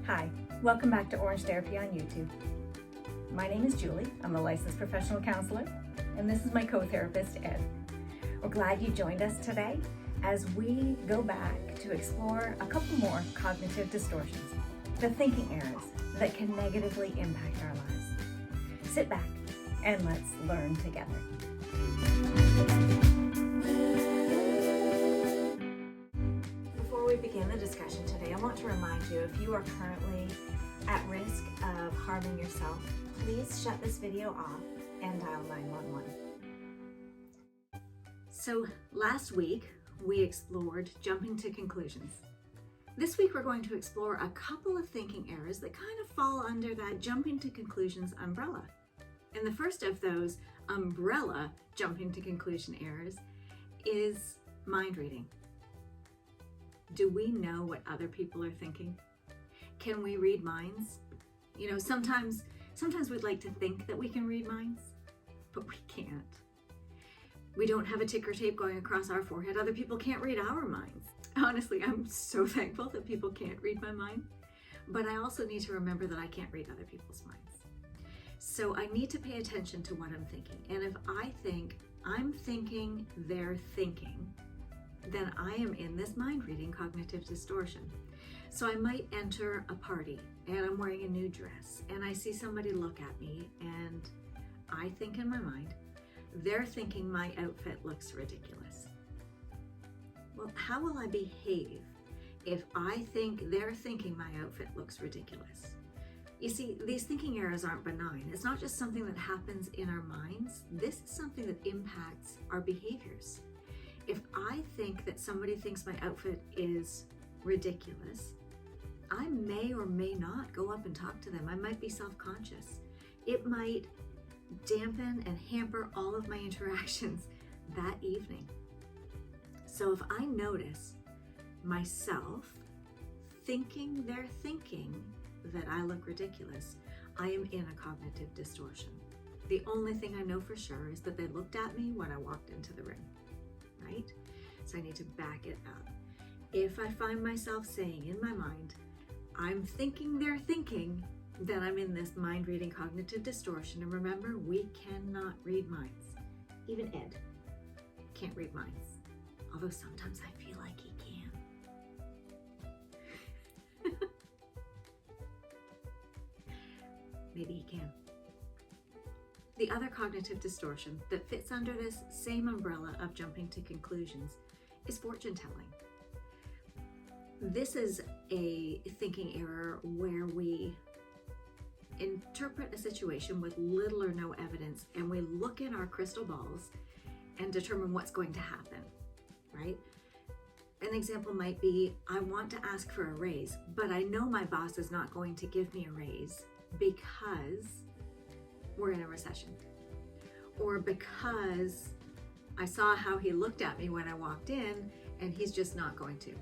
Hi, welcome back to Orange Therapy on YouTube. My name is Julie, I'm a licensed professional counselor, and this is my co-therapist, Ed. We're glad you joined us today as we go back to explore a couple more cognitive distortions, the thinking errors that can negatively impact our lives. Sit back and let's learn together. Before we begin the discussion today, I want to remind you, if you are currently at risk of harming yourself, please shut this video off and dial 911. So last week, we explored jumping to conclusions. This week, we're going to explore a couple of thinking errors that kind of fall under that jumping to conclusions umbrella. And the first of those umbrella jumping to conclusion errors is mind reading. Do we know what other people are thinking? Can we read minds? You know, sometimes we'd like to think that we can read minds, but we can't. We don't have a ticker tape going across our forehead. Other people can't read our minds. Honestly, I'm so thankful that people can't read my mind, but I also need to remember that I can't read other people's minds. So I need to pay attention to what I'm thinking. And if I think I'm thinking they're thinking, then I am in this mind reading cognitive distortion. So I might enter a party and I'm wearing a new dress and I see somebody look at me and I think in my mind, they're thinking my outfit looks ridiculous. Well, how will I behave if I think they're thinking my outfit looks ridiculous? You see, these thinking errors aren't benign. It's not just something that happens in our minds. This is something that impacts our behaviors. If I think that somebody thinks my outfit is ridiculous, I may or may not go up and talk to them. I might be self-conscious. It might dampen and hamper all of my interactions that evening. So if I notice myself thinking they're thinking that I look ridiculous, I am in a cognitive distortion. The only thing I know for sure is that they looked at me when I walked into the room, right? So I need to back it up. If I find myself saying in my mind, I'm thinking they're thinking, then I'm in this mind reading cognitive distortion. And remember, we cannot read minds. Even Ed can't read minds. Although sometimes I feel like he can. Maybe he can. The other cognitive distortion that fits under this same umbrella of jumping to conclusions is fortune telling. This is a thinking error where we interpret a situation with little or no evidence and we look in our crystal balls and determine what's going to happen, right? An example might be, I want to ask for a raise, but I know my boss is not going to give me a raise because we're in a recession, or because I saw how he looked at me when I walked in and he's just not going to,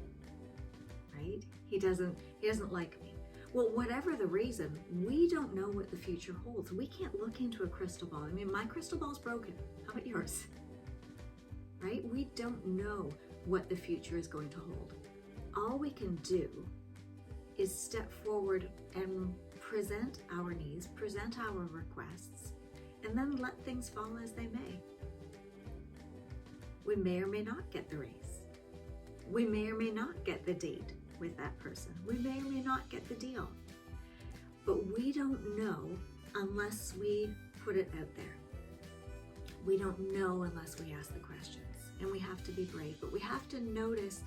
right? He doesn't like me. Well, whatever the reason, we don't know what the future holds. We can't look into a crystal ball. I mean, my crystal ball's broken. How about yours? Right? We don't know what the future is going to hold. All we can do is step forward and present our needs, present our requests, and then let things fall as they may. We may or may not get the raise. We may or may not get the date with that person. We may or may not get the deal. But we don't know unless we put it out there. We don't know unless we ask the questions. And we have to be brave, but we have to notice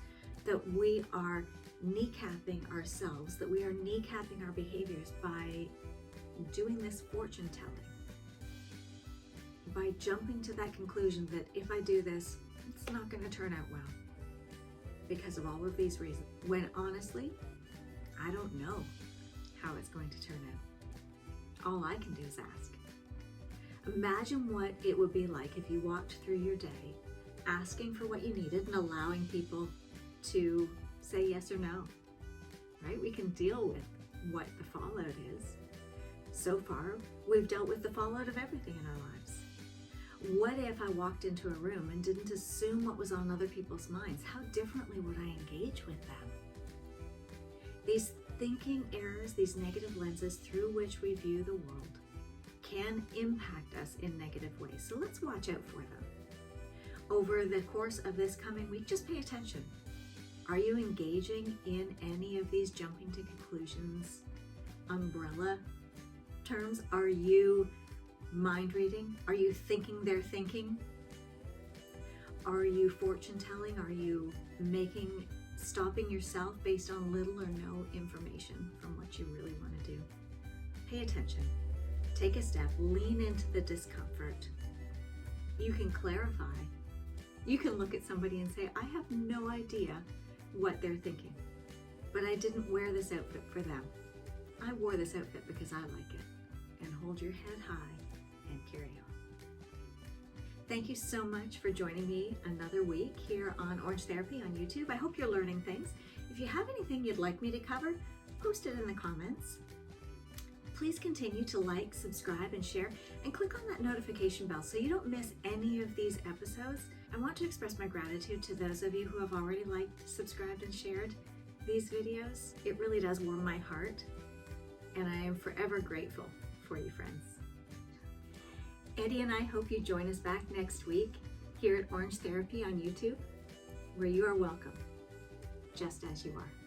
that we are kneecapping ourselves, that we are kneecapping our behaviors by doing this fortune telling, by jumping to that conclusion that if I do this, it's not going to turn out well because of all of these reasons, when honestly, I don't know how it's going to turn out. All I can do is ask. Imagine what it would be like if you walked through your day asking for what you needed and allowing people to say yes or no, right? We can deal with what the fallout is. So far, we've dealt with the fallout of everything in our lives. What if I walked into a room and didn't assume what was on other people's minds? How differently would I engage with them? These thinking errors, these negative lenses through which we view the world, can impact us in negative ways. So let's watch out for them. Over the course of this coming week, just pay attention. Are you engaging in any of these jumping to conclusions umbrella terms? Are you mind reading? Are you thinking they're thinking? Are you fortune telling? Are you stopping yourself based on little or no information from what you really want to do? Pay attention. Take a step, lean into the discomfort. You can clarify. You can look at somebody and say, I have no idea what they're thinking, but I didn't wear this outfit for them. I wore this outfit because I like it. And hold your head high and carry on. Thank you so much for joining me another week here on Orange Therapy on YouTube. I hope you're learning things. If you have anything you'd like me to cover, post it in the comments. Please continue to like, subscribe, and share, and click on that notification bell so you don't miss any of these episodes. I want to express my gratitude to those of you who have already liked, subscribed, and shared these videos. It really does warm my heart, and I am forever grateful for you, friends. Eddie and I hope you join us back next week here at Orange Therapy on YouTube, where you are welcome, just as you are.